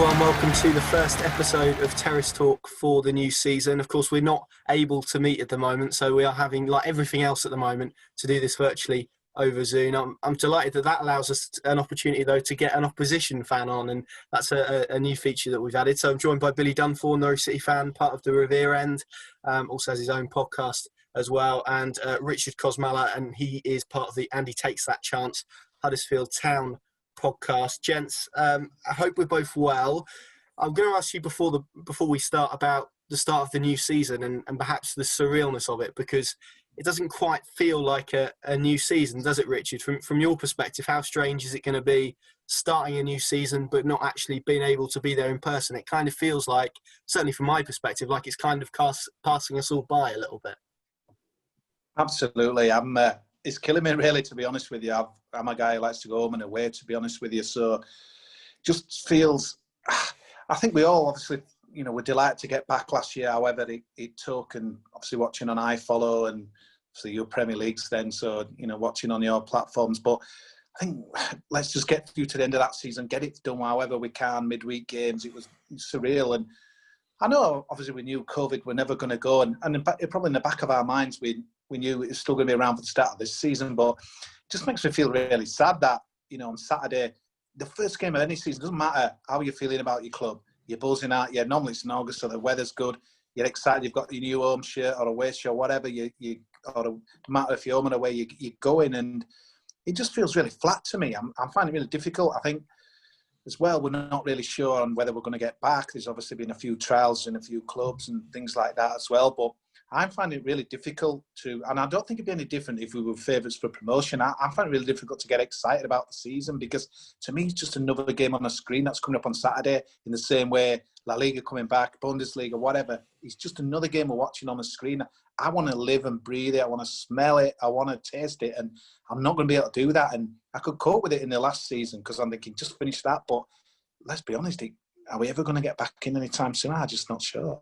everyone, welcome to the first episode of Terrace Talk for the new season. Of course, we're not able to meet at the moment, so we are having, like everything else at the moment, to do this virtually over Zoom. I'm delighted that allows us an opportunity, though, to get an opposition fan on, and that's a new feature that we've added. So I'm joined by Billy Dunthorne, Norwich City fan, part of the Revere end, also has his own podcast as well, and Richard Kosmola, and he is part of the Andy Takes That Chance Huddersfield Town podcast. Gents, I hope we're both well. I'm going to ask you before we start about the start of the new season and perhaps the surrealness of it, because it doesn't quite feel like a new season, does it, Richard? From your perspective, how strange is it going to be starting a new season but not actually being able to be there in person? It kind of feels like, certainly from my perspective, like it's kind of passing us all by a little bit. Absolutely. It's killing me, really, to be honest with you. I'm a guy who likes to go home and away, to be honest with you. So just feels, I think we all obviously, we're delighted to get back last year, however it took, and obviously watching on iFollow and obviously your Premier Leagues then, so, watching on your platforms. But I think let's just get through to the end of that season, get it done however we can, midweek games. It was surreal. And I know, obviously, we knew COVID were never going to go. And probably in the back of our minds, we knew it was still going to be around for the start of this season. But it just makes me feel really sad that, on Saturday, the first game of any season, doesn't matter how you're feeling about your club, you're buzzing out. Yeah, normally it's in August, so the weather's good. You're excited. You've got your new home shirt or away shirt, whatever. Or no matter if you're home or away, you're going. And it just feels really flat to me. I'm finding it really difficult. I think, as well, we're not really sure on whether we're going to get back. There's obviously been a few trials in a few clubs and things like that as well. But I'm finding it really difficult and I don't think it'd be any different if we were favourites for promotion. I find it really difficult to get excited about the season because, to me, it's just another game on a screen that's coming up on Saturday, in the same way La Liga coming back, Bundesliga, whatever. It's just another game we're watching on the screen. I want to live and breathe it. I want to smell it. I want to taste it. And I'm not going to be able to do that. And I could cope with it in the last season because I'm thinking, just finish that. But let's be honest, are we ever going to get back in anytime soon? I'm just not sure.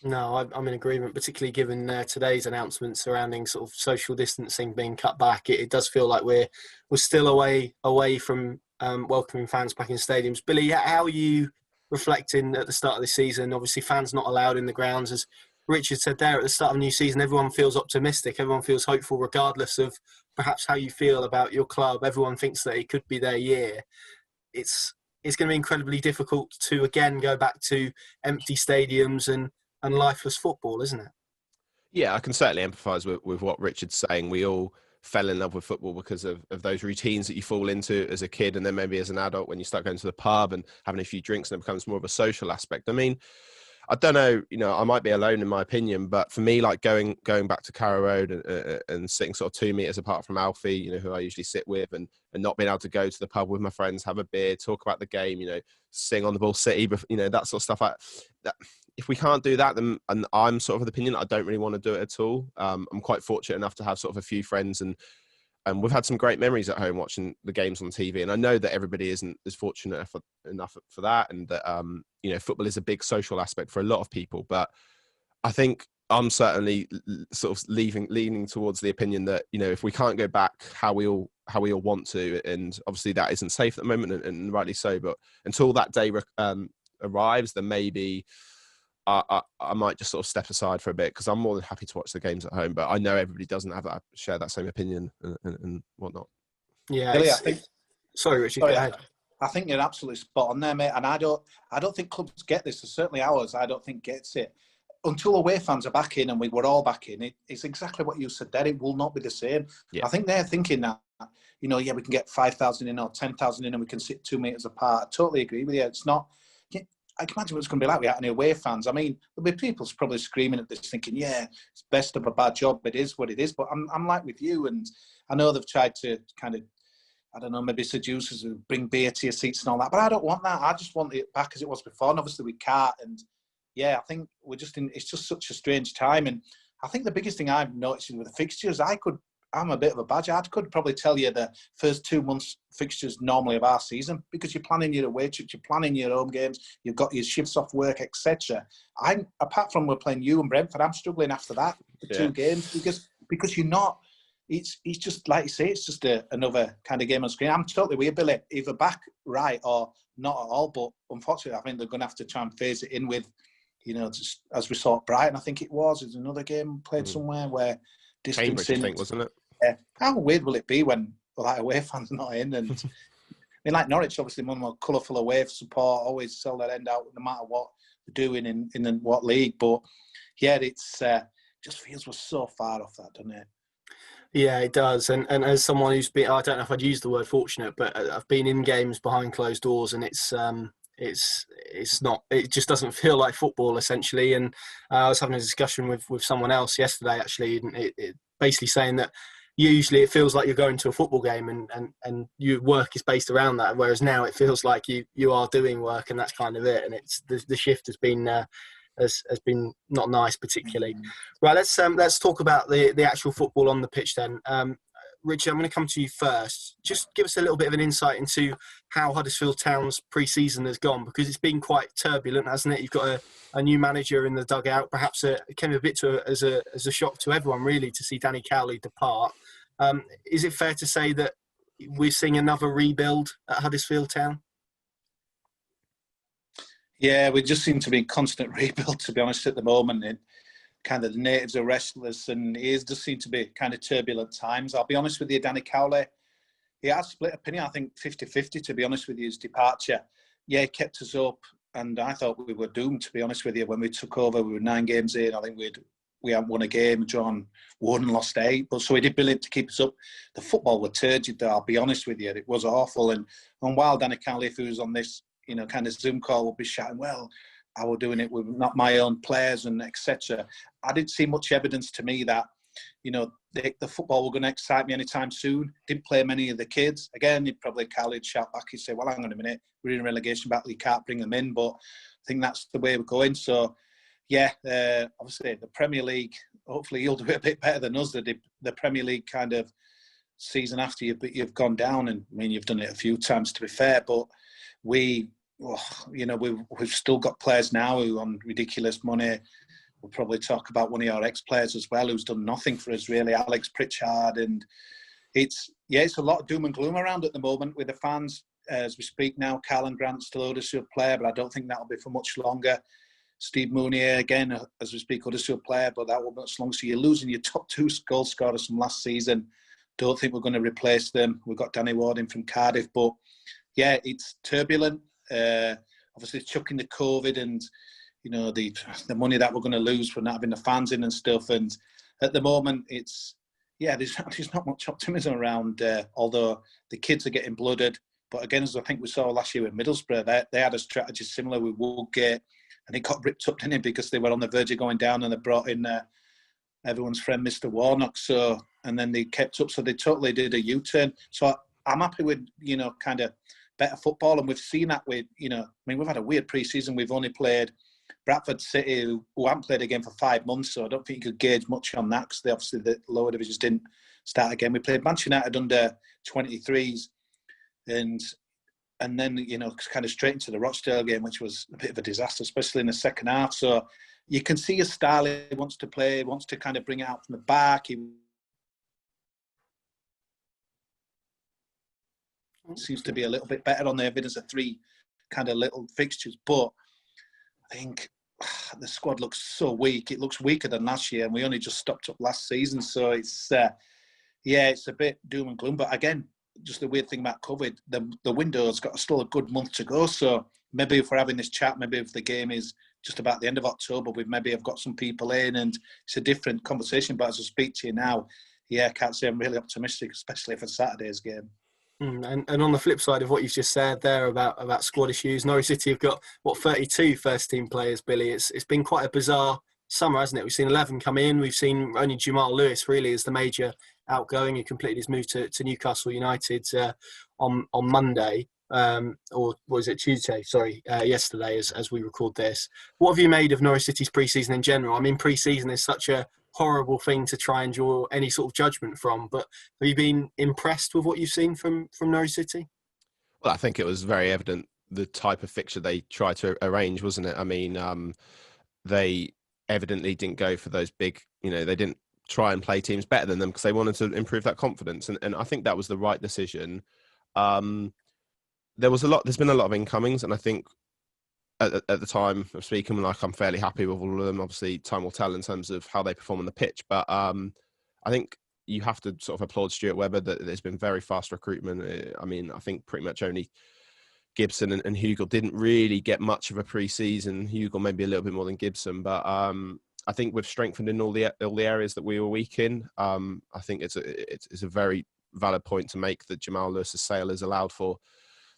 No, I'm in agreement, particularly given today's announcement surrounding sort of social distancing being cut back. It does feel like we're still away from welcoming fans back in stadiums. Billy, how are you reflecting at the start of the season? Obviously, fans not allowed in the grounds. As Richard said there, at the start of a new season, everyone feels optimistic. Everyone feels hopeful, regardless of perhaps how you feel about your club. Everyone thinks that it could be their year. It's going to be incredibly difficult to, again, go back to empty stadiums and lifeless football, isn't it? Yeah, I can certainly empathise with what Richard's saying. We all fell in love with football because of those routines that you fall into as a kid, and then maybe as an adult when you start going to the pub and having a few drinks, and it becomes more of a social aspect. I mean, I don't know, I might be alone in my opinion, but for me, like going back to Carrow Road and sitting sort of 2 meters apart from Alfie, who I usually sit with, and not being able to go to the pub with my friends, have a beer, talk about the game, sing on the Ball City, that sort of stuff. If we can't do that, then, and I'm sort of the opinion, I don't really want to do it at all. I'm quite fortunate enough to have sort of a few friends, and we've had some great memories at home watching the games on TV. And I know that everybody isn't as fortunate enough for that, and that football is a big social aspect for a lot of people. But I think I'm certainly sort of leaning towards the opinion that if we can't go back how we all want to, and obviously that isn't safe at the moment, and rightly so. But until that day arrives, then maybe I might just sort of step aside for a bit, because I'm more than happy to watch the games at home. But I know everybody doesn't share that same opinion and whatnot. Yeah. Really, Sorry, Richard, go ahead. I think you're absolutely spot on there, mate. And I don't think clubs get this. So certainly ours, I don't think gets it. Until away fans are back in, and we're all back in, it's exactly what you said there. It will not be the same. Yeah. I think they're thinking that, we can get 5,000 in or 10,000 in and we can sit 2 meters apart. I totally agree with you. It's not... I can imagine what it's going to be like without any away fans. I mean, there'll be people probably screaming at this, thinking, yeah, it's best of a bad job. It is what it is. But I'm like with you, and I know they've tried to kind of, I don't know, maybe seduce us and bring beer to your seats and all that. But I don't want that. I just want it back as it was before. And obviously we can't. And yeah, I think it's just such a strange time. And I think the biggest thing I've noticed with the fixtures, I'm a bit of a badger. I could probably tell you the first 2 months fixtures normally of our season, because you're planning your away trips, you're planning your home games, you've got your shifts off work, etc. Apart from we're playing you and Brentford, I'm struggling after that for 2 games because you're not. He's just, like you say, it's just another kind of game on screen. I'm totally with you, Billy. Either back right or not at all. But unfortunately, I think they're going to have to try and phase it in with, just as we saw at Brighton, I think it was. There's another game played somewhere where distancing. Cambridge, I think, wasn't it? How weird will it be when away fans are not in? And I mean, like Norwich, obviously, one more colourful away support, always sell their end out no matter what they're doing in what league. But yeah, it's just feels we're so far off that, doesn't it? Yeah, it does. And as someone who's been, I don't know if I'd use the word fortunate, but I've been in games behind closed doors, and it's not. It just doesn't feel like football, essentially. And I was having a discussion with someone else yesterday, actually, and it basically saying that usually it feels like you're going to a football game, and your work is based around that. Whereas now it feels like you are doing work, and that's kind of it. And it's the shift has been not nice particularly. Right, let's talk about the actual football on the pitch then. Richard, I'm going to come to you first. Just give us a little bit of an insight into how Huddersfield Town's pre-season has gone, because it's been quite turbulent, hasn't it? You've got a new manager in the dugout. Perhaps it came a bit as a shock to everyone, really, to see Danny Cowley depart. Is it fair to say that we're seeing another rebuild at Huddersfield Town? Yeah, we just seem to be in constant rebuild, to be honest, at the moment. And kind of the natives are restless, and it just seem to be kind of turbulent times. I'll be honest with you, Danny Cowley, he has split opinion, I think 50-50, to be honest with you, his departure. Yeah, he kept us up, and I thought we were doomed, to be honest with you. When we took over, we were 9 games in. I think we hadn't won a game, drawn 1 and lost 8. But so he did brilliant to keep us up. The football were turgid, though, I'll be honest with you. It was awful. And while Danny Cowley, if he was on this, kind of Zoom call, will be shouting, well, I was doing it with not my own players and etc. I didn't see much evidence to me that, the football were going to excite me anytime soon. Didn't play many of the kids. Again, he'd probably Cowley'd shout back, he'd say, well, hang on a minute, we're in a relegation battle, you can't bring them in. But I think that's the way we're going. So, yeah, obviously the Premier League, hopefully you'll do it a bit better than us. The Premier League kind of season after you've gone down, and I mean, you've done it a few times, to be fair, but we've still got players now who on ridiculous money. We'll probably talk about one of our ex-players as well, who's done nothing for us really, Alex Pritchard. And it's a lot of doom and gloom around at the moment with the fans. As we speak now, Callan Grant's still Huddersfield player, but I don't think that'll be for much longer. Steve Mounier, again, as we speak, Huddersfield player, but that will be much longer. So you're losing your top 2 goal scorers from last season. Don't think we're going to replace them. We've got Danny Ward in from Cardiff, but yeah, it's turbulent. Obviously, chucking the COVID and the money that we're going to lose for not having the fans in and stuff. And at the moment, there's not much optimism around. Although the kids are getting blooded, but again, as I think we saw last year with Middlesbrough, they had a strategy similar with Woodgate, and it got ripped up, didn't it? Because they were on the verge of going down, and they brought in everyone's friend, Mr. Warnock. So, and then they kept up, so they totally did a U-turn. So I'm happy with kind of better football, and we've seen that with we've had a weird pre-season. We've only played Bradford City, who haven't played again for 5 months, so I don't think you could gauge much on that, because obviously the lower divisions didn't start again. We played Manchester United under 23s, and then kind of straight into the Rochdale game, which was a bit of a disaster, especially in the second half. So you can see his style. He wants to play, wants to kind of bring it out from the back. He seems to be a little bit better on the evidence of 3 kind of little fixtures, but I think the squad looks so weak. It looks weaker than last year, and we only just stopped up last season. So it's it's a bit doom and gloom. But again, just the weird thing about COVID, the window's got still a good month to go. So maybe if we're having this chat, maybe if the game is just about the end of October, we maybe have got some people in, and it's a different conversation. But as I speak to you now, I can't say I'm really optimistic, especially for Saturday's game. And on the flip side of what you've just said there about squad issues, Norwich City have got 32 first team players, Billy. It's been quite a bizarre summer, hasn't it? We've seen 11 come in. We've seen only Jamal Lewis really as the major outgoing. He completed his move to Newcastle United on Monday, or was it Tuesday? Sorry, yesterday as we record this. What have you made of Norwich City's pre-season in general? I mean, pre-season is such a horrible thing to try and draw any sort of judgment from, but have you been impressed with what you've seen from Norwich City? Well, I think it was very evident the type of fixture they tried to arrange, wasn't it? I mean, they evidently didn't go for those big, they didn't try and play teams better than them because they wanted to improve that confidence. And I think that was the right decision. There's been a lot of incomings, and I think at the time of speaking, like, I'm fairly happy with all of them. Obviously, time will tell in terms of how they perform on the pitch. But I think you have to sort of applaud Stuart Webber that there's been very fast recruitment. I mean, I think pretty much only Gibson and Hugill didn't really get much of a pre-season. Hugill maybe a little bit more than Gibson, but I think we've strengthened in all the areas that we were weak in. I think it's a very valid point to make that Jamal Lewis's sale has allowed for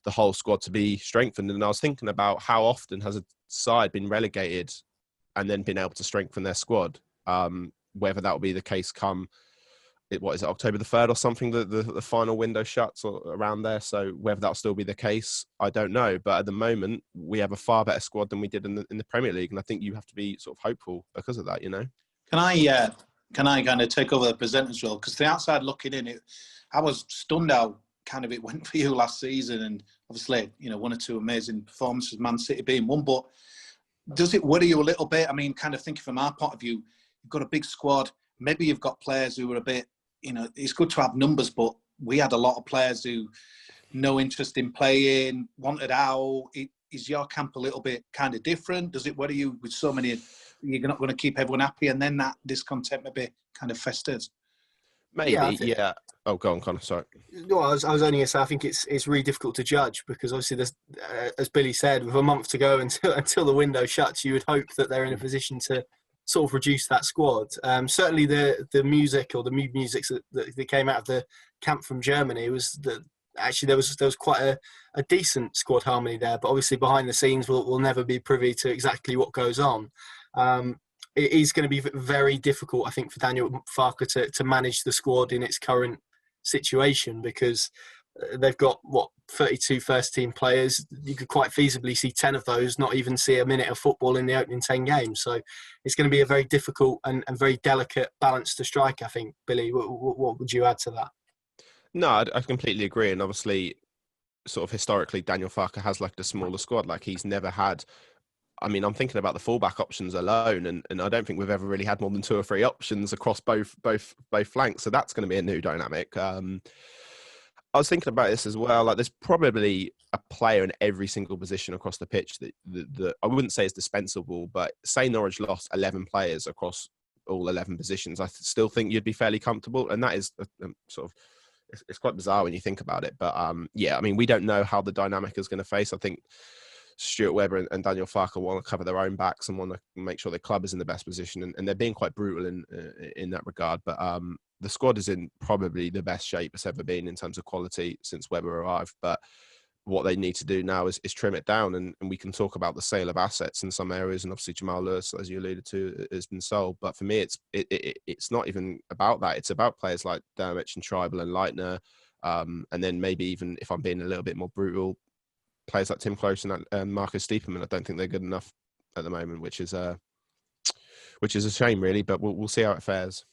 the whole squad to be strengthened. And I was thinking about how often has a side been relegated and then been able to strengthen their squad, whether that will be the case come, October the 3rd or something, the final window shuts or around there. So whether that'll still be the case, I don't know. But at the moment, we have a far better squad than we did in the Premier League. And I think you have to be sort of hopeful because of that, you know? Can I kind of take over the presenter's role? Because the outside looking in, I was stunned how kind of it went for you last season. And obviously, you know, one or two amazing performances, Man City being one. But does it worry you a little bit? I mean, kind of thinking from our point of view, you've got a big squad. Maybe you've got players who are a bit, you know, it's good to have numbers, but we had a lot of players who no interest in playing, wanted out. Is your camp a little bit kind of different? Does it worry you with so many, you're not going to keep everyone happy and then that discontent maybe kind of festers? Maybe, yeah. Oh, go on, Connor, sorry. No, I was only going to say, I think it's really difficult to judge because obviously there's, as Billy said, with a month to go until the window shuts, you would hope that they're in a position to sort of reduce that squad. Certainly the music or the mood music that came out of the camp from Germany was that actually there was quite a decent squad harmony there, but obviously behind the scenes we'll never be privy to exactly what goes on. It is going to be very difficult, I think, for Daniel Farke to manage the squad in its current situation because they've got 32 first team players. You could quite feasibly see 10 of those not even see a minute of football in the opening 10 games. So it's going to be a very difficult and very delicate balance to strike, I think. Billy, what would you add to that? No, I completely agree. And obviously, sort of historically, Daniel Farke has like a smaller squad. Like he's never had, I mean, I'm thinking about the fullback options alone, and I don't think we've ever really had more than 2 or 3 options across both flanks. So that's going to be a new dynamic. I was thinking about this as well. Like, there's probably a player in every single position across the pitch that I wouldn't say is dispensable, but say Norwich lost 11 players across all 11 positions, I still think you'd be fairly comfortable. And that is sort of, it's quite bizarre when you think about it. But yeah, I mean, we don't know how the dynamic is going to face. I think Stuart Webber and Daniel Farke want to cover their own backs and want to make sure the club is in the best position, and they're being quite brutal in that regard. But the squad is in probably the best shape it's ever been in terms of quality since Webber arrived. But what they need to do now is trim it down, and we can talk about the sale of assets in some areas, and obviously Jamal Lewis, as you alluded to, has been sold. But for me, it's not even about that. It's about players like Dermot and Tribal and Leitner, and then maybe even, if I'm being a little bit more brutal, players like Tim Close and Marcus Stiepermann. I don't think they're good enough at the moment, which is a shame, really. But we'll see how it fares.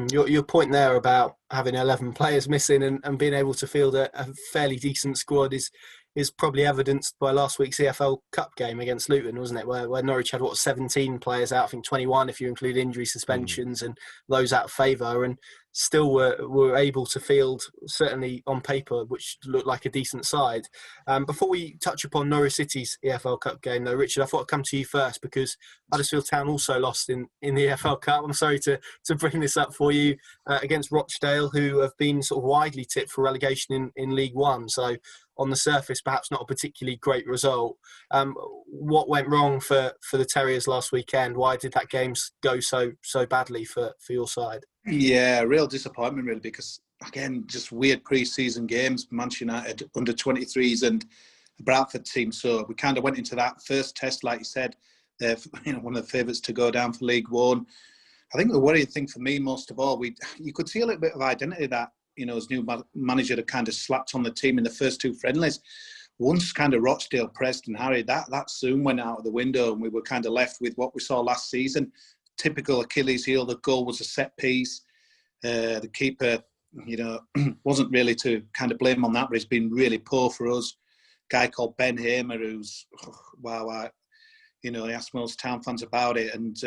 Your point there about having 11 players missing and being able to field a fairly decent squad is probably evidenced by last week's EFL Cup game against Luton, wasn't it? Where Norwich had 17 players out, I think 21 if you include injury suspensions and those out of favour, and still were able to field, certainly on paper, which looked like a decent side. Before we touch upon Norwich City's EFL Cup game, though, Richard, I thought I'd come to you first because Huddersfield Town also lost in the EFL Cup. I'm sorry to bring this up for you, against Rochdale, who have been sort of widely tipped for relegation in League One. So on the surface, perhaps not a particularly great result. What went wrong for the Terriers last weekend? Why did that game go so badly for your side? Yeah, real disappointment, really, because, again, just weird pre-season games, Manchester United under-23s and the Bradford team. So we kind of went into that first test, like you said, they're one of the favourites to go down for League One. I think the worrying thing for me, most of all, you could see a little bit of identity that, as new manager had kind of slapped on the team in the first 2 friendlies. Once kind of Rochdale, Preston, Harry, that soon went out of the window, and we were kind of left with what we saw last season. Typical Achilles heel. The goal was a set piece. The keeper, wasn't really to kind of blame on that, but he's been really poor for us. Guy called Ben Hamer, who's, he asked most Town fans about it, and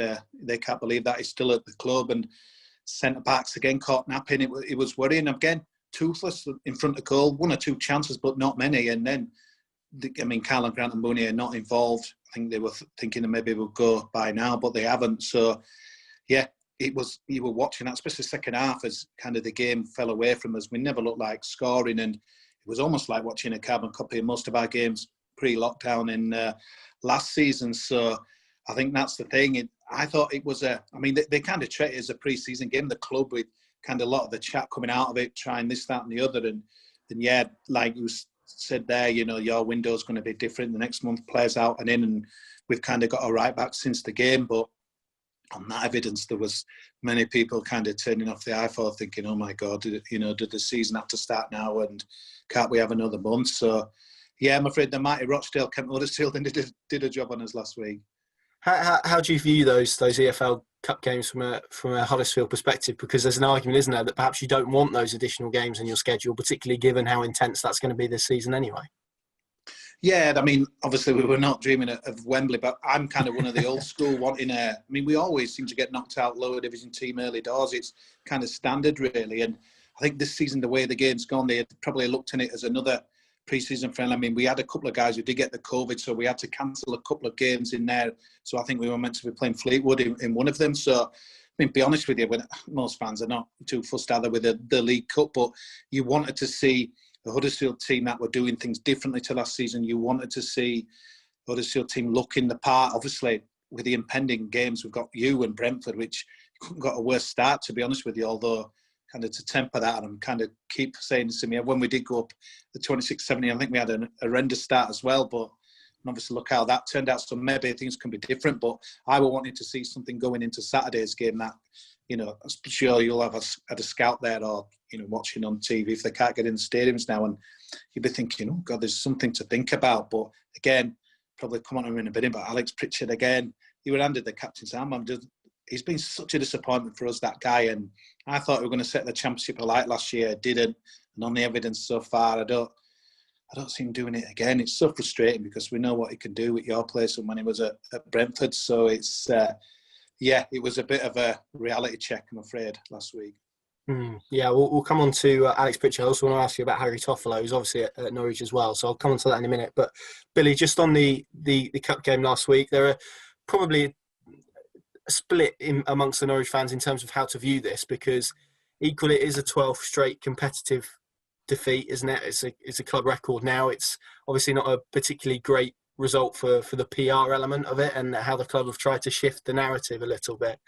they can't believe that he's still at the club. And centre backs again caught napping. It was worrying. Again, toothless in front of goal, 1 or 2 chances, but not many. And then, Carl Grant and Mooney are not involved. I think they were thinking that maybe we'll go by now, but they haven't. So, yeah, you were watching that, especially the second half, as kind of the game fell away from us. We never looked like scoring, and it was almost like watching a carbon copy of most of our games pre-lockdown in last season. So I think that's the thing. I thought it was they kind of treat it as a pre-season game, the club, with kind of a lot of the chat coming out of it, trying this, that and the other. And yeah, like you said there, your window's going to be different. The next month, players out and in, and we've kind of got a right back since the game. But on that evidence, there was many people kind of turning off the iPhone thinking, oh my God, did the season have to start now, and can't we have another month? So yeah, I'm afraid the mighty Rochdale kept Huddersfield and did a job on us last week. How do you view those EFL Cup games from a Huddersfield perspective? Because there's an argument, isn't there, that perhaps you don't want those additional games in your schedule, particularly given how intense that's going to be this season anyway. Yeah, obviously we were not dreaming of Wembley, but I'm kind of one of the old school wanting we always seem to get knocked out lower division team early doors. It's kind of standard, really. And I think this season, the way the game's gone, they had probably looked at it as another pre-season friendly. We had a couple of guys who did get the COVID, so we had to cancel a couple of games in there. So I think we were meant to be playing Fleetwood in one of them. So, be honest with you, most fans are not too fussed either with the League Cup, but you wanted to see a Huddersfield team that were doing things differently to last season. You wanted to see the Huddersfield team looking the part. Obviously, with the impending games, we've got you and Brentford, which couldn't got a worse start, to be honest with you, although kind of to temper that, and I'm kind of keep saying to me, when we did go up the 26-17, I think we had a horrendous start as well, but obviously look how that turned out. So maybe things can be different, but I were wanting to see something going into Saturday's game that, I'm sure you'll have had a scout there, or, watching on TV if they can't get in the stadiums now, and you'll be thinking, oh God, there's something to think about. But again, probably come on in a bit, but Alex Pritchard again, he was handed the captain's armband. He's been such a disappointment for us, that guy, and I thought we were going to set the championship alight last year. Didn't, and on the evidence so far, I don't see him doing it again. It's so frustrating because we know what he can do with your place and when he was at Brentford. So it's it was a bit of a reality check, I'm afraid, last week. Yeah, we'll come on to Alex Pritchard. I also want to ask you about Harry Toffolo, who's obviously at Norwich as well. So I'll come on to that in a minute. But Billy, just on the cup game last week, there are probably a split amongst the Norwich fans in terms of how to view this, because equally it is a 12th straight competitive defeat, isn't it? It's a club record now. It's obviously not a particularly great result for the PR element of it and how the club have tried to shift the narrative a little bit.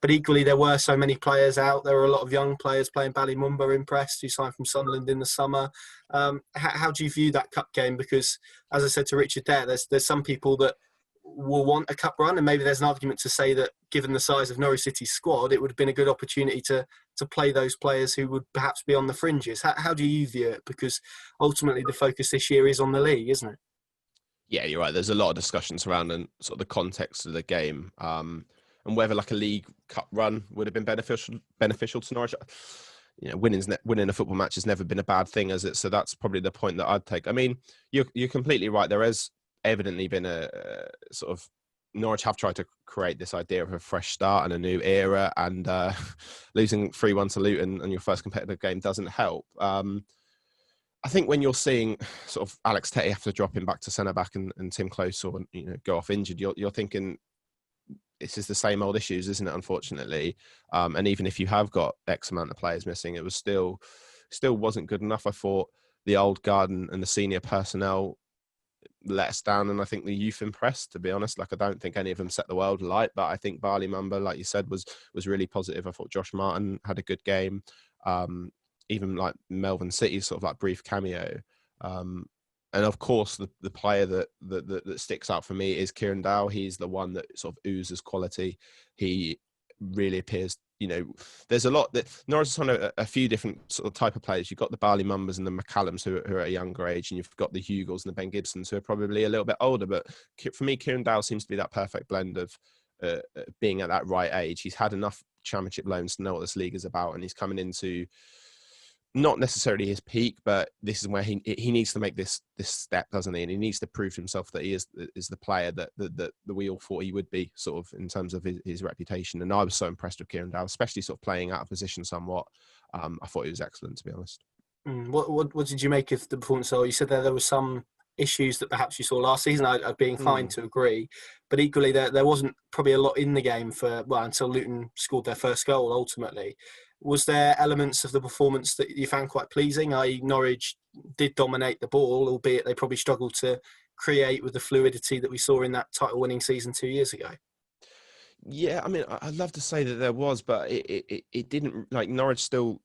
But equally, there were so many players out. There were a lot of young players playing. Ballymumba impressed, who signed from Sunderland in the summer. How do you view that cup game? Because, as I said to Richard there's some people that will want a cup run, and maybe there's an argument to say that given the size of Norwich City's squad, it would have been a good opportunity to play those players who would perhaps be on the fringes. How do you view it? Because ultimately the focus this year is on the league, isn't it? Yeah, you're right. There's a lot of discussion surrounding sort of the context of the game, and whether like a League Cup run would have been beneficial to Norwich. Winning a football match has never been a bad thing, has it? So that's probably the point that I'd take. You're completely right. There has evidently been a sort of Norwich have tried to create this idea of a fresh start and a new era, and losing 3-1 to Luton on your first competitive game doesn't help. I think when you're seeing sort of Alex Tetty have to drop him back to centre back and Tim Close or go off injured, you're thinking this is the same old issues, isn't it? Unfortunately, and even if you have got X amount of players missing, it was still wasn't good enough. I thought the old guard and the senior personnel let us down, and I think the youth impressed, to be honest. I don't think any of them set the world alight, but I think Ballymumba, like you said, was really positive. I thought Josh Martin had a good game. Even like Melbourne City's sort of like brief cameo. And of course, the player that sticks out for me is Kieran Dow. He's the one that sort of oozes quality. He really appears, there's a lot that Norwich is on a few different sort of type of players. You've got the Ballymambas and the McCallums who are at a younger age, and you've got the Hugels and the Ben Gibsons who are probably a little bit older. But for me, Kieran Dow seems to be that perfect blend of being at that right age. He's had enough championship loans to know what this league is about, and he's coming into not necessarily his peak, but this is where he needs to make this step, doesn't he? And he needs to prove to himself that he is the player that we all thought he would be, sort of in terms of his reputation. And I was so impressed with Kieran Dowell, especially sort of playing out of position somewhat. I thought he was excellent, to be honest. What did you make of the performance? So you said there were some issues that perhaps you saw last season. I'd be inclined to agree, but equally there wasn't probably a lot in the game until Luton scored their first goal ultimately. Was there elements of the performance that you found quite pleasing? I.e., Norwich did dominate the ball, albeit they probably struggled to create with the fluidity that we saw in that title-winning season 2 years ago. Yeah, I mean, I'd love to say that there was, but it didn't. Like, Norwich still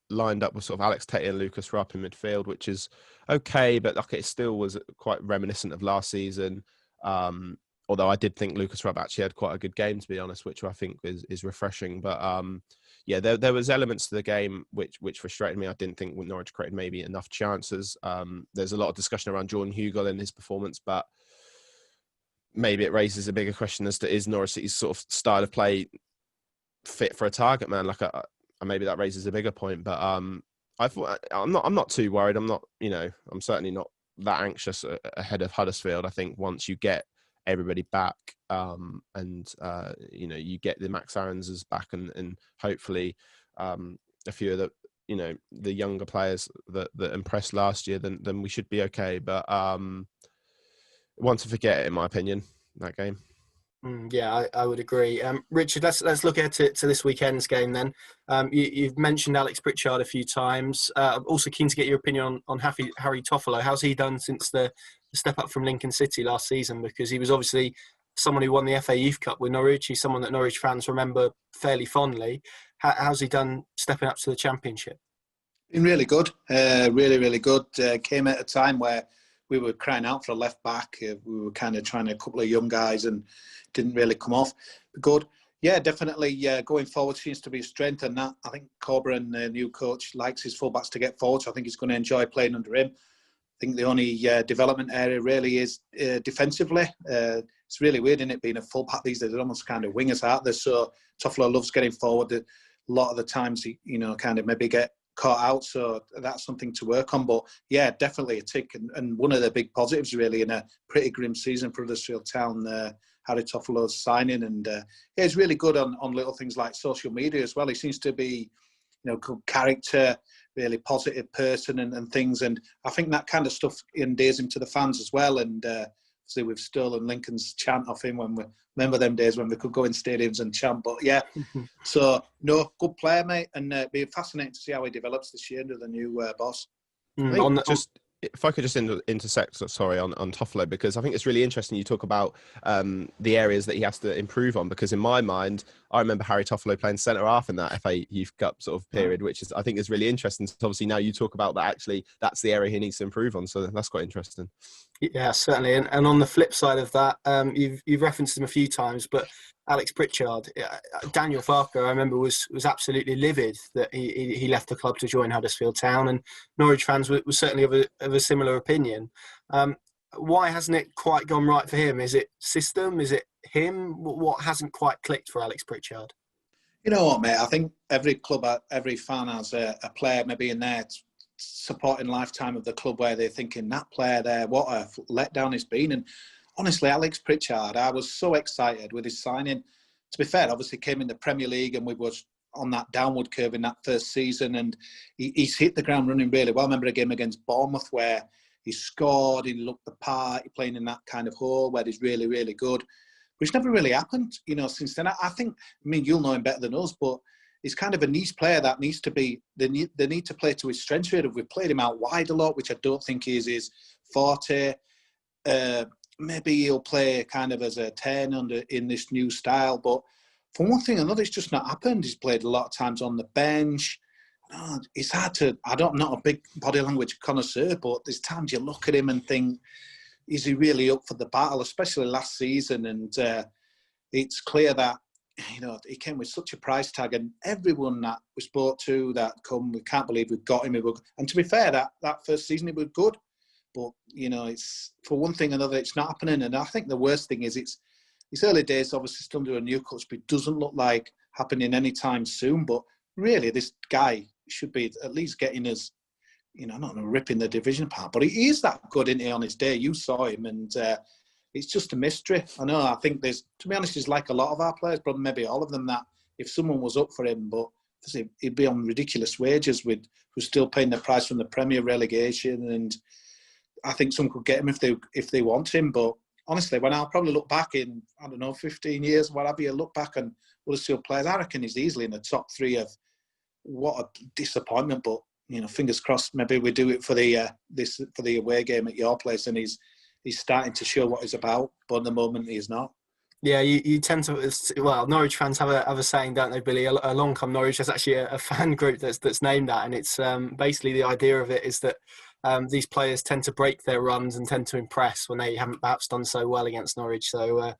lined up with sort of Alex Tete and Lucas Rupp in midfield, which is okay, but like it still was quite reminiscent of last season. Although I did think Lucas Rupp actually had quite a good game, to be honest, which I think is refreshing. But yeah, there was elements to the game which frustrated me. I didn't think Norwich created maybe enough chances. There's a lot of discussion around Jordan Hugill and his performance, but maybe it raises a bigger question as to, is Norwich City's sort of style of play fit for a target man? Like, maybe that raises a bigger point. But I thought I'm not too worried. I'm certainly not that anxious ahead of Huddersfield. I think once you get everybody back, and you get the Max Aaronses back, and hopefully a few of the younger players that impressed last year, then we should be okay. But one to forget, in my opinion, that game. Yeah, I would agree. Richard, let's look ahead to this weekend's game then. You've mentioned Alex Pritchard a few times. I'm also keen to get your opinion on Harry Toffolo. How's he done since the step up from Lincoln City last season? Because he was obviously someone who won the FA Youth Cup with Norwich. He's someone that Norwich fans remember fairly fondly. How's he done stepping up to the Championship? Been really good, really, really good. Came at a time where we were crying out for a left back. We were kind of trying a couple of young guys and didn't really come off. Good. Yeah, definitely. Going forward seems to be a strength, and that I think Cobra and the new coach likes his fullbacks to get forward. So I think he's going to enjoy playing under him. I think the only development area really is defensively. It's really weird, isn't it, being a fullback these days? They're almost kind of wingers out there. So Toffolo loves getting forward. A lot of the times, he, kind of maybe get caught out. So that's something to work on. But yeah, definitely a tick. And one of the big positives really in a pretty grim season for Huddersfield Town, Harry Toffolo's signing. And he's really good on little things like social media as well. He seems to be, good character, really positive person and things. And I think that kind of stuff endears him to the fans as well. And see, we've stolen Lincoln's chant off him when we remember them days when we could go in stadiums and chant. But yeah, so no, good player, mate, and it'd be fascinating to see how he develops this year under the new boss. If I could just intersect, on Toffolo, because I think it's really interesting you talk about the areas that he has to improve on, because in my mind, I remember Harry Toffolo playing centre-half in that FA Youth Cup sort of period, which I think is really interesting. So obviously now you talk about that, actually, that's the area he needs to improve on. So that's quite interesting. Yeah, certainly. And on the flip side of that, you've referenced him a few times, but Alex Pritchard, Daniel Farker, I remember was absolutely livid that he left the club to join Huddersfield Town, and Norwich fans were certainly of a similar opinion. Why hasn't it quite gone right for him? Is it system? Is it him? What hasn't quite clicked for Alex Pritchard? You know what, mate? I think every club, every fan has a player maybe in their supporting lifetime of the club where they're thinking, that player there, what a letdown it's been. And honestly, Alex Pritchard, I was so excited with his signing. To be fair, obviously came in the Premier League and we was on that downward curve in that first season, and he's hit the ground running really well. I remember a game against Bournemouth where he scored, he looked the part, playing in that kind of hole where he's really, really good. But it's never really happened, since then. I think, you'll know him better than us, but he's kind of a niche player that needs to be, they need to play to his strengths. We've played him out wide a lot, which I don't think is his forte. Maybe he'll play kind of as a 10 in this new style, but for one thing or another, it's just not happened. He's played a lot of times on the bench. It's hard to, I'm not a big body language connoisseur, but there's times you look at him and think, is he really up for the battle, especially last season? And it's clear that, he came with such a price tag, and everyone that we spoke to that we can't believe we've got him. And to be fair, that first season, he was good. But, it's for one thing or another, it's not happening. And I think the worst thing is it's early days, obviously still under a new coach, but it doesn't look like happening anytime soon. But really, this guy, should be at least getting us, not ripping the division apart. But he is that good, isn't he, on his day? You saw him, and it's just a mystery. I think to be honest, there's like a lot of our players, probably maybe all of them, that if someone was up for him, but he'd be on ridiculous wages. We're still paying the price from the Premier relegation, and I think some could get him if they want him. But honestly, when I'll probably look back in, 15 years, what have you, look back and Huddersfield players, I reckon he's easily in the top 3 of what a disappointment. But fingers crossed, maybe we do it for the away game at your place, and he's starting to show what he's about. But at the moment, he's not. Yeah, you tend to. Well, Norwich fans have a saying, don't they, Billy? Along come Norwich. There's actually a fan group that's named that, and it's basically the idea of it is that these players tend to break their runs and tend to impress when they haven't perhaps done so well against Norwich. So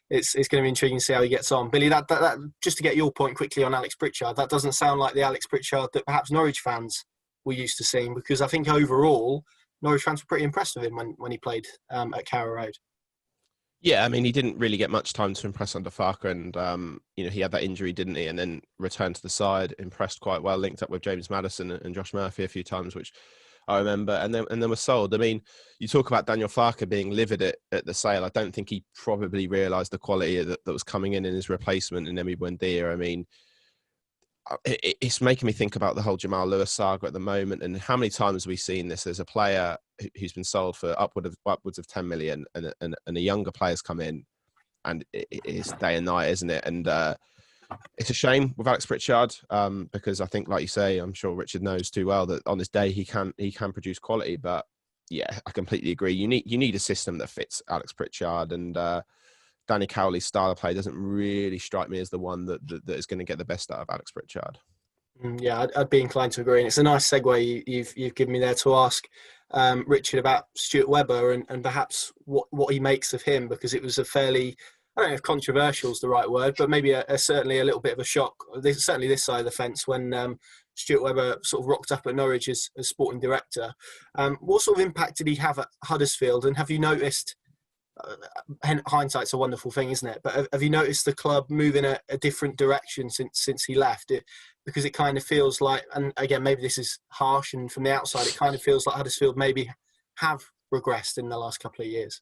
it's going to be intriguing to see how he gets on. Billy, that just to get your point quickly on Alex Pritchard, that doesn't sound like the Alex Pritchard that perhaps Norwich fans were used to seeing, because I think overall Norwich fans were pretty impressed with him when he played at Carrow Road. Yeah, I mean, he didn't really get much time to impress under Farker, and he had that injury, didn't he? And then returned to the side, impressed quite well, linked up with James Maddison and Josh Murphy a few times, which I remember, and then was sold. I mean, you talk about Daniel Farker being livid at the sale. I don't think he probably realised the quality that was coming in his replacement in Emi Buendia. I mean, it's making me think about the whole Jamal Lewis saga at the moment, and how many times have we seen this as a player who's been sold for upwards of 10 million, and a younger player's come in, and it's day and night, isn't it? And it's a shame with Alex Pritchard, because I think, like you say, I'm sure Richard knows too well that on his day he can produce quality. But yeah, I completely agree. You need a system that fits Alex Pritchard, and Danny Cowley's style of play doesn't really strike me as the one that is going to get the best out of Alex Pritchard. Yeah, I'd be inclined to agree. And it's a nice segue you've given me there to ask Richard about Stuart Webber and perhaps what he makes of him, because it was a fairly, I don't know if controversial is the right word, but maybe certainly a little bit of a shock. Certainly this side of the fence when Stuart Webber sort of rocked up at Norwich as sporting director. What sort of impact did he have at Huddersfield? And have you noticed, hindsight's a wonderful thing, isn't it? But have you noticed the club moving a different direction since he left? Because it kind of feels like, and again, maybe this is harsh, and from the outside, it kind of feels like Huddersfield maybe have regressed in the last couple of years.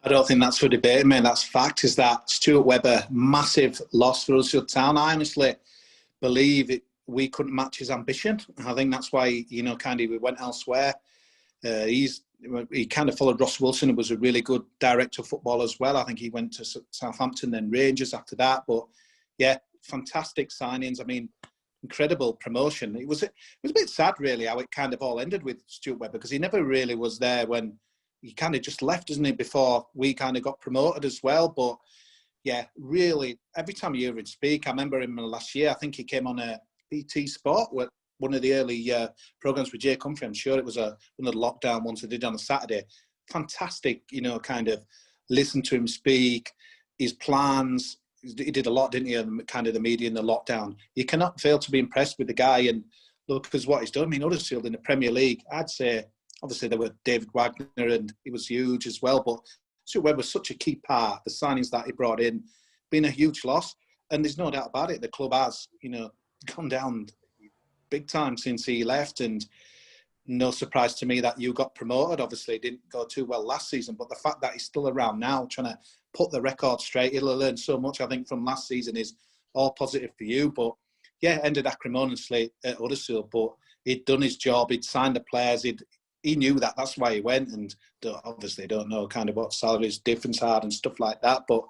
I don't think that's for debate, mate. That's fact. Is that Stuart Webber, massive loss for Huddersfield Town. I honestly believe we couldn't match his ambition. I think that's why, we went elsewhere. He kind of followed Ross Wilson, who was a really good director of football as well. I think he went to Southampton, then Rangers after that. But yeah, fantastic signings. I mean, incredible promotion. It was a bit sad, really, how it kind of all ended with Stuart Webber, because he never really was there when he kind of just left, isn't he, before we kind of got promoted as well. But yeah, really, every time you hear him speak, I remember him last year, I think he came on a BT Sport, one of the early programmes with Jay Comfrey. I'm sure it was one of the lockdown ones they did on a Saturday. Fantastic, kind of listen to him speak, his plans. He did a lot, didn't he, on kind of the media in the lockdown. You cannot fail to be impressed with the guy, and look at what he's done. I mean, Huddersfield in the Premier League, I'd say, obviously there were David Wagner and he was huge as well, but Stuart Webber was such a key part. The signings that he brought in, been a huge loss, and there's no doubt about it. The club has, gone down big time since he left, and no surprise to me that you got promoted. Obviously, it didn't go too well last season, but the fact that he's still around now, trying to put the record straight, he'll learn so much, I think, from last season, is all positive for you. But yeah, ended acrimoniously at Huddersfield, but he'd done his job, he'd signed the players, he knew that, that's why he went, and obviously don't know kind of what salaries difference had and stuff like that. But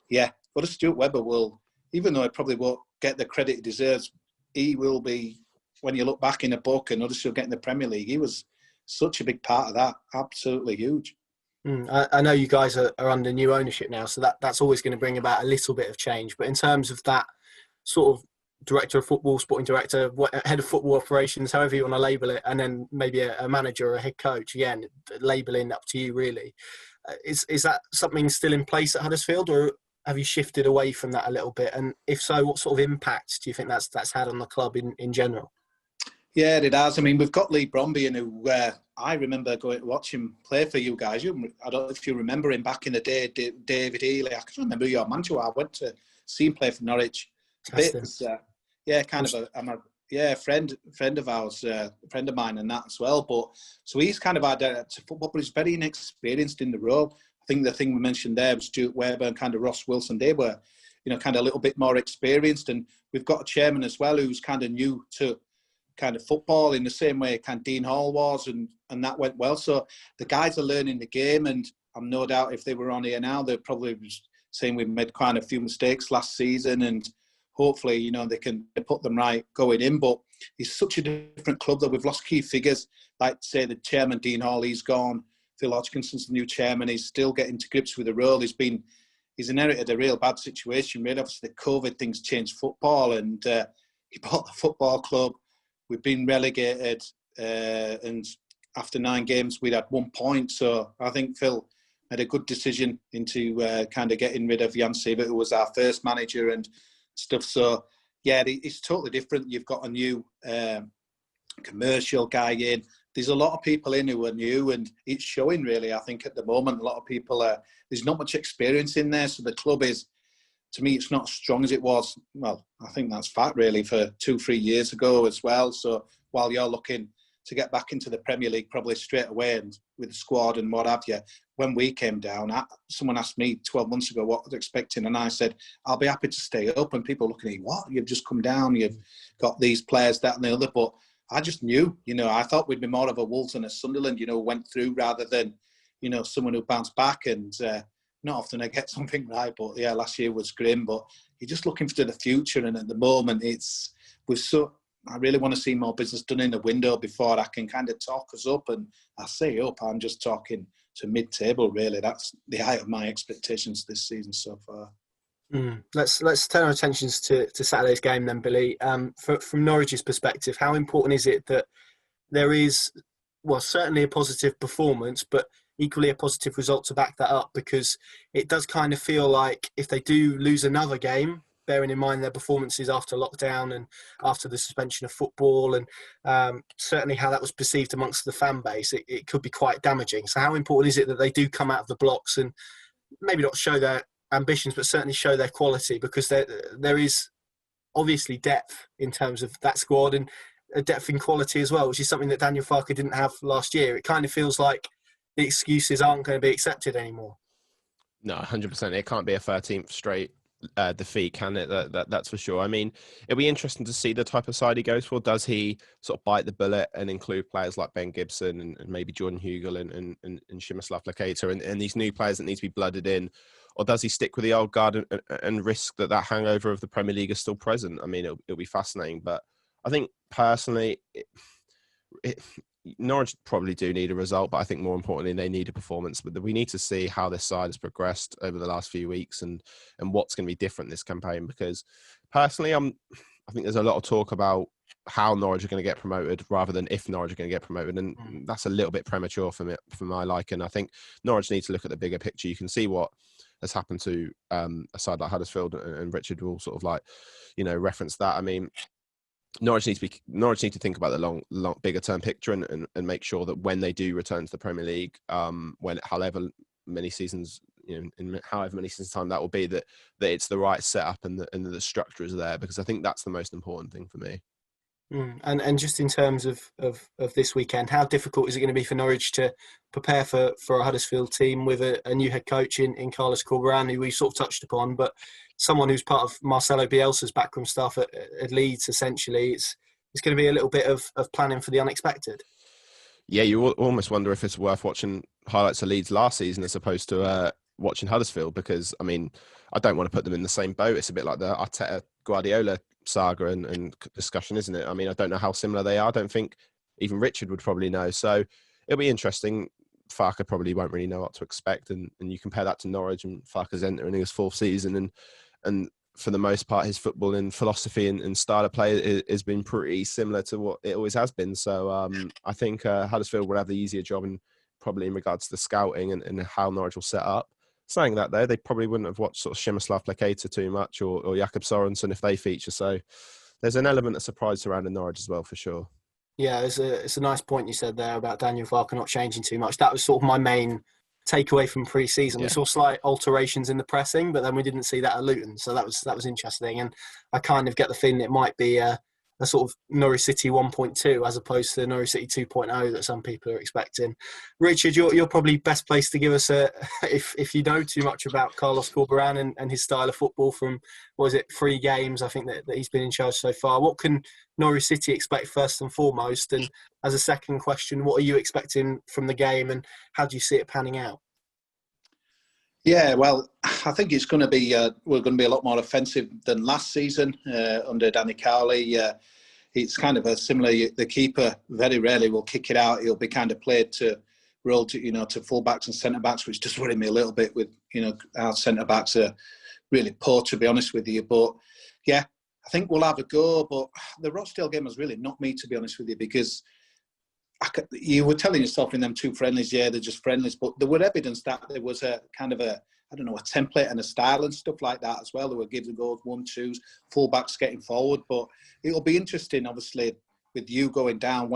yeah, but Stuart Webber will, even though he probably won't get the credit he deserves, he will be, when you look back in a book and Huddersfield getting the Premier League, he was such a big part of that. Absolutely huge. I know you guys are under new ownership now, so that's always going to bring about a little bit of change. But in terms of that sort of director of football, sporting director, head of football operations, however you want to label it, and then maybe a manager or a head coach, again, labelling up to you really. Is that something still in place at Huddersfield, or have you shifted away from that a little bit? And if so, what sort of impact do you think that's had on the club in general? Yeah, it has. I mean, we've got Lee Bromby, who I remember going to watch him play for you guys. I don't know if you remember him back in the day, David Healy. I can't remember who your manager was. I went to see him play for Norwich. yeah, friend of ours, friend of mine, and that as well. But so he's kind of our director of football, but he's very inexperienced in the role. I think the thing we mentioned there was Stuart Webber and kind of Ross Wilson. They were, kind of a little bit more experienced, and we've got a chairman as well who's kind of new to kind of football in the same way kind of Dean Hall was, and that went well. So the guys are learning the game, and I'm no doubt if they were on here now, they're probably saying we made quite a few mistakes last season, and hopefully, they can put them right going in. But it's such a different club that we've lost key figures. Like, say, the chairman, Dean Hall, he's gone. Phil Hodgkinson's the new chairman. He's still getting to grips with the role. He's inherited a real bad situation. Really, obviously, the COVID thing's changed football, and he bought the football club. We've been relegated, and after 9 games, we'd had 1 point. So I think Phil made a good decision into kind of getting rid of Jan Siebert, who was our first manager and stuff. So yeah, it's totally different. You've got a new commercial guy in. There's a lot of people in who are new, and it's showing really. I think at the moment, a lot of people there's not much experience in there. So the club is, to me, it's not as strong as it was. Well, I think that's fact really for 2-3 years ago as well. So while you're looking to get back into the Premier League probably straight away and with the squad and what have you, when we came down, someone asked me 12 months ago what I was expecting, and I said, I'll be happy to stay up. And people looking at you, what? You've just come down, you've got these players, that and the other. But I just knew, I thought we'd be more of a Wolves and a Sunderland, went through rather than, someone who bounced back. And not often I get something right, but yeah, last year was grim. But you're just looking to the future, and at the moment, I really want to see more business done in the window before I can kind of talk us up. And I say up, I'm just talking to mid-table, really. That's the height of my expectations this season so far. Let's turn our attentions to Saturday's game then, Billy. From Norwich's perspective, how important is it that there is, well, certainly a positive performance, but equally a positive result to back that up? Because it does kind of feel like if they do lose another game, bearing in mind their performances after lockdown and after the suspension of football, and certainly how that was perceived amongst the fan base, it could be quite damaging. So how important is it that they do come out of the blocks and maybe not show their ambitions, but certainly show their quality? Because there is obviously depth in terms of that squad, and a depth in quality as well, which is something that Daniel Farke didn't have last year. It kind of feels like the excuses aren't going to be accepted anymore. No, 100%. It can't be a 13th straight defeat, can it? That's for sure. I mean, it'll be interesting to see the type of side he goes for. Does he sort of bite the bullet and include players like Ben Gibson and maybe Jordan Hugel and Shimislav Leketa and these new players that need to be blooded in? Or does he stick with the old guard and risk that hangover of the Premier League is still present? I mean, it'll be fascinating. But I think personally, Norwich probably do need a result, but I think more importantly, they need a performance. But we need to see how this side has progressed over the last few weeks and what's going to be different this campaign. Because personally, I think there's a lot of talk about how Norwich are going to get promoted rather than if Norwich are going to get promoted. And that's a little bit premature for my liking. I think Norwich needs to look at the bigger picture. You can see what has happened to a side like Huddersfield, and Richard will sort of reference that. I mean, Norwich need to think about the long bigger term picture and make sure that when they do return to the Premier League, when however many seasons time that will be, that it's the right setup and the structure is there, because I think that's the most important thing for me. And just in terms of this weekend, how difficult is it going to be for Norwich to prepare for a Huddersfield team with a new head coach in Carlos Corberán, who we sort of touched upon, but someone who's part of Marcelo Bielsa's backroom staff at Leeds, essentially? It's going to be a little bit of planning for the unexpected. Yeah, you almost wonder if it's worth watching highlights of Leeds last season as opposed to watching Huddersfield, because, I mean, I don't want to put them in the same boat. It's a bit like the Arteta-Guardiola saga and discussion, isn't it? I mean, I don't know how similar they are. I don't think even Richard would probably know. So it'll be interesting. Farke probably won't really know what to expect. And you compare that to Norwich, and Farke's entering his 4th season. And for the most part, his football and philosophy and style of play has been pretty similar to what it always has been. So I think Huddersfield will have the easier job, and probably in regards to the scouting and how Norwich will set up. Saying that, though, they probably wouldn't have watched sort of Shimislav Leketa too much or Jakob Sorensen if they feature. So there's an element of surprise surrounding Norwich as well, for sure. Yeah, it's a nice point you said there about Daniel Farke not changing too much. That was sort of my main takeaway from pre-season. Yeah. We saw slight alterations in the pressing, but then we didn't see that at Luton. So that was interesting. And I kind of get the feeling it might be a a sort of Norwich City 1.2 as opposed to the Norwich City 2.0 that some people are expecting. Richard, you're probably best placed to give us if you know too much about Carlos Corberán and his style of football from, 3 games I think that he's been in charge so far. What can Norwich City expect first and foremost? And as a second question, what are you expecting from the game and how do you see it panning out? Yeah, well, I think it's going to be we're going to be a lot more offensive than last season under Danny Cowley. It's kind of a similar. The keeper very rarely will kick it out. He'll be kind of played to roll to full backs and centre backs, which does worry me a little bit. With our centre backs are really poor, to be honest with you. But yeah, I think we'll have a go. But the Rochdale game has really knocked me, to be honest with you, because you were telling yourself in them 2 friendlies, yeah, they're just friendlies, but there were evidence that there was a kind of a template and a style and stuff like that as well. There were gives and goes, 1-2s, full-backs getting forward. But it'll be interesting, obviously, with you going down,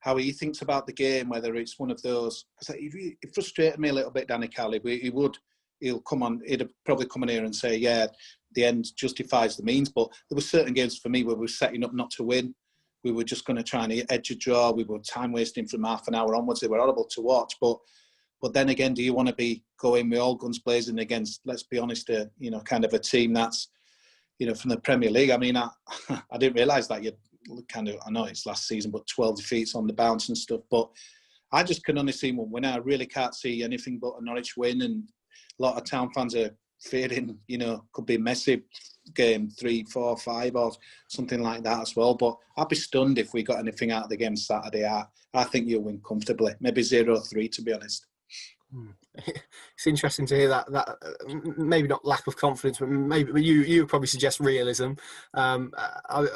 how he thinks about the game, whether it's one of those. Because it frustrated me a little bit, Danny Cowley. He'll probably come in here and say, yeah, the end justifies the means. But there were certain games for me where we were setting up not to win. We were just going to try and edge a draw. We were time wasting from half an hour onwards. They were horrible to watch. But then again, do you want to be going with all guns blazing against, let's be honest, kind of a team that's, from the Premier League? I mean, I didn't realise that I know it's last season, but 12 defeats on the bounce and stuff. But I just can only see one winner. I really can't see anything but a Norwich win. And a lot of Town fans are fearing, could be a messy game, 3, 4, 5 or something like that as well. But I'd be stunned if we got anything out of the game Saturday. I think you'll win comfortably, maybe 0-3, to be honest. It's interesting to hear that maybe not lack of confidence, but maybe you would probably suggest realism. I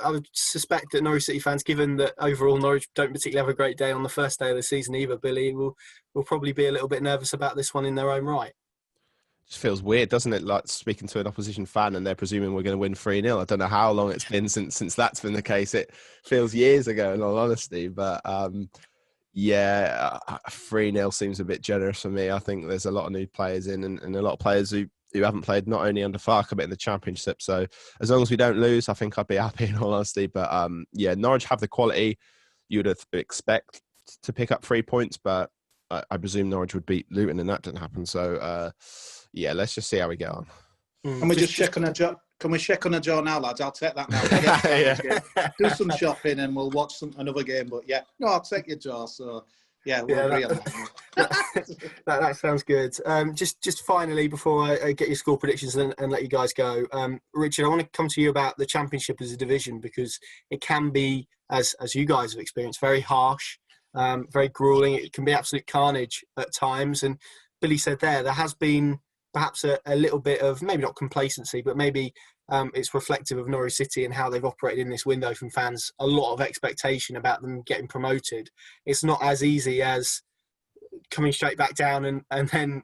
would suspect that Norwich City fans, given that overall Norwich don't particularly have a great day on the first day of the season either, Billy, will probably be a little bit nervous about this one in their own right. Just feels weird, doesn't it? Like speaking to an opposition fan and they're presuming we're going to win 3-0. I don't know how long it's been since that's been the case. It feels years ago, in all honesty. But 3-0 seems a bit generous for me. I think there's a lot of new players in and a lot of players who haven't played not only under Farke but in the Championship. So as long as we don't lose, I think I'd be happy, in all honesty. But Norwich have the quality you would expect to pick up 3 points, but I presume Norwich would beat Luton and that didn't happen. So let's just see how we get on. Can we just check on a jaw? Can we check on a jaw now, lads? I'll take that now. Do some shopping and we'll watch another game. But I'll take your jaw. So we'll agree on that. that sounds good. Just finally, before I get your score predictions and let you guys go, Richard, I want to come to you about the Championship as a division, because it can be, as you guys have experienced, very harsh, very grueling. It can be absolute carnage at times. And Billy said there has been perhaps a little bit of, maybe not complacency, but maybe it's reflective of Norwich City and how they've operated in this window from fans. A lot of expectation about them getting promoted. It's not as easy as coming straight back down and then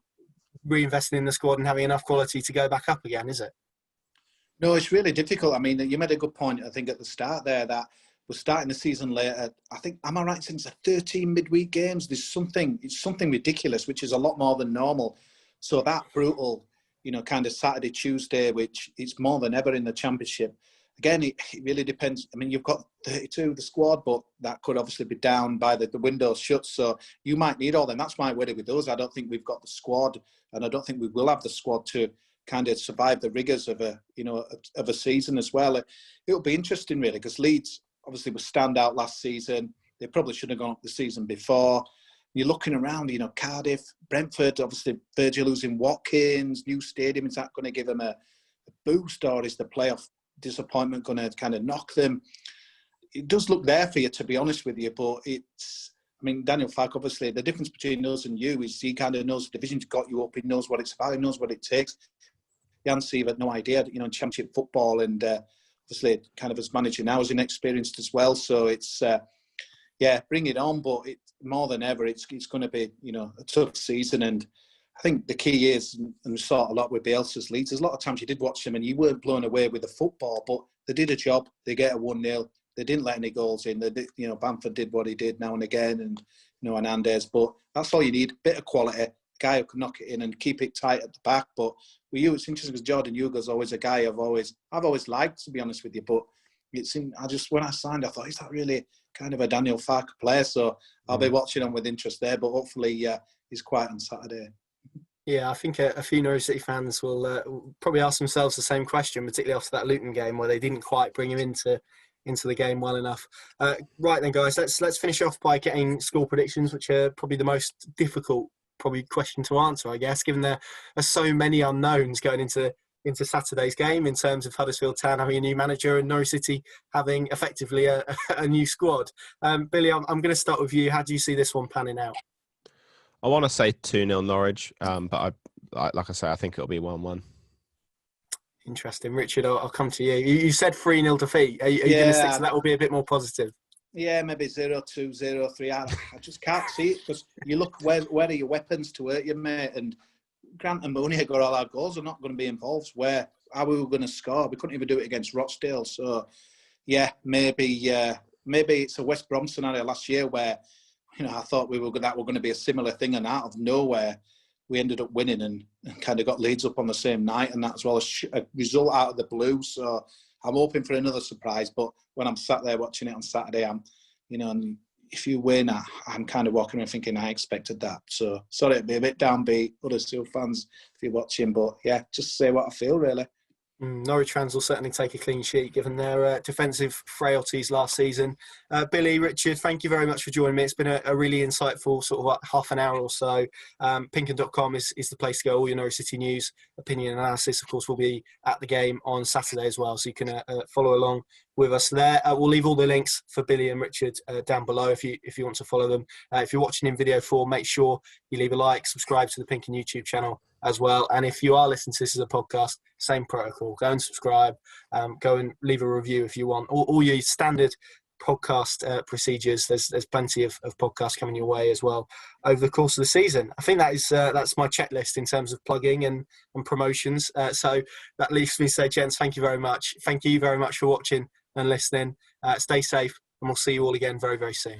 reinvesting in the squad and having enough quality to go back up again, is it? No, it's really difficult. I mean, you made a good point, I think, at the start there, that we're starting the season later. I think, am I right, since the 13 midweek games? It's something ridiculous, which is a lot more than normal. So that brutal, kind of Saturday, Tuesday, which it's more than ever in the Championship. Again, it really depends. I mean, you've got 32 of the squad, but that could obviously be down by the windows shut. So you might need all them. That's my worry with those. I don't think we've got the squad, and I don't think we will have the squad to kind of survive the rigours of a season as well. It'll be interesting, really, because Leeds obviously was standout last season. They probably should have gone up the season before. You're looking around, Cardiff, Brentford, obviously Virgil losing Watkins, new stadium, is that going to give them a boost, or is the playoff disappointment going to kind of knock them? It does look there for you, to be honest with you, but Daniel Farke, obviously, the difference between us and you is he kind of knows the division's got you up, he knows what it's about, he knows what it takes. Jan Sieve had no idea, Championship football, and obviously kind of as manager now is inexperienced as well, so it's, bring it on, but more than ever, it's going to be, a tough season. And I think the key is, and we saw it a lot with Bielsa's Leeds, there's a lot of times you did watch them and you weren't blown away with the football, but they did a job. They get a 1-0. They didn't let any goals in. They did, Bamford did what he did now and again, and Hernandez. But that's all you need: bit of quality, a guy who can knock it in and keep it tight at the back. But with you, it's interesting because Jordan Hugo's always a guy I've always liked, to be honest with you. But when I signed, I thought, is that really kind of a Daniel Farke player? So I'll be watching him with interest there. But hopefully, he's quiet on Saturday. Yeah, I think a few Norwich City fans will probably ask themselves the same question, particularly after that Luton game where they didn't quite bring him into the game well enough. Right then, guys, let's finish off by getting score predictions, which are probably the most difficult question to answer, I guess, given there are so many unknowns going into Saturday's game in terms of Huddersfield Town having a new manager and Norwich City having effectively a new squad. Billy, I'm going to start with you. How do you see this one panning out? I want to say 2-0 Norwich, but like I say, I think it'll be 1-1. Interesting. Richard, I'll come to you. You said 3-0 defeat. Are you going to stick to that or be a bit more positive? Yeah, maybe 0-2, 0-3. I just can't see it because you look, where are your weapons to hurt you, mate? And Grant and Mooney got all our goals. Are not going to be involved. How are we going to score? We couldn't even do it against Rochdale. So, yeah, maybe it's a West Brom scenario last year where, I thought that were going to be a similar thing, and out of nowhere, we ended up winning and kind of got Leeds up on the same night, and that as well as a result out of the blue. So I'm hoping for another surprise. But when I'm sat there watching it on Saturday, and if you win, I'm kind of walking around thinking I expected that. So sorry to be a bit downbeat, Huddersfield fans, if you're watching, but yeah, just say what I feel really. Norwich fans will certainly take a clean sheet given their defensive frailties last season. Billy, Richard, thank you very much for joining me. It's been a really insightful sort of half an hour or so. PinkUn.com is the place to go. All your Norwich City news, opinion analysis, of course, will be at the game on Saturday as well. So you can follow along with us there. We'll leave all the links for Billy and Richard down below if you want to follow them. If you're watching in video form, make sure you leave a like, subscribe to the PinkUn YouTube channel as well. And if you are listening to this as a podcast, same protocol. Go and subscribe. Go and leave a review if you want. All your standard podcast procedures. There's plenty of podcasts coming your way as well over the course of the season. I think that's my checklist in terms of plugging and promotions. So that leaves me to say, gents, thank you very much. Thank you very much for watching and listening. Stay safe, and we'll see you all again very, very soon.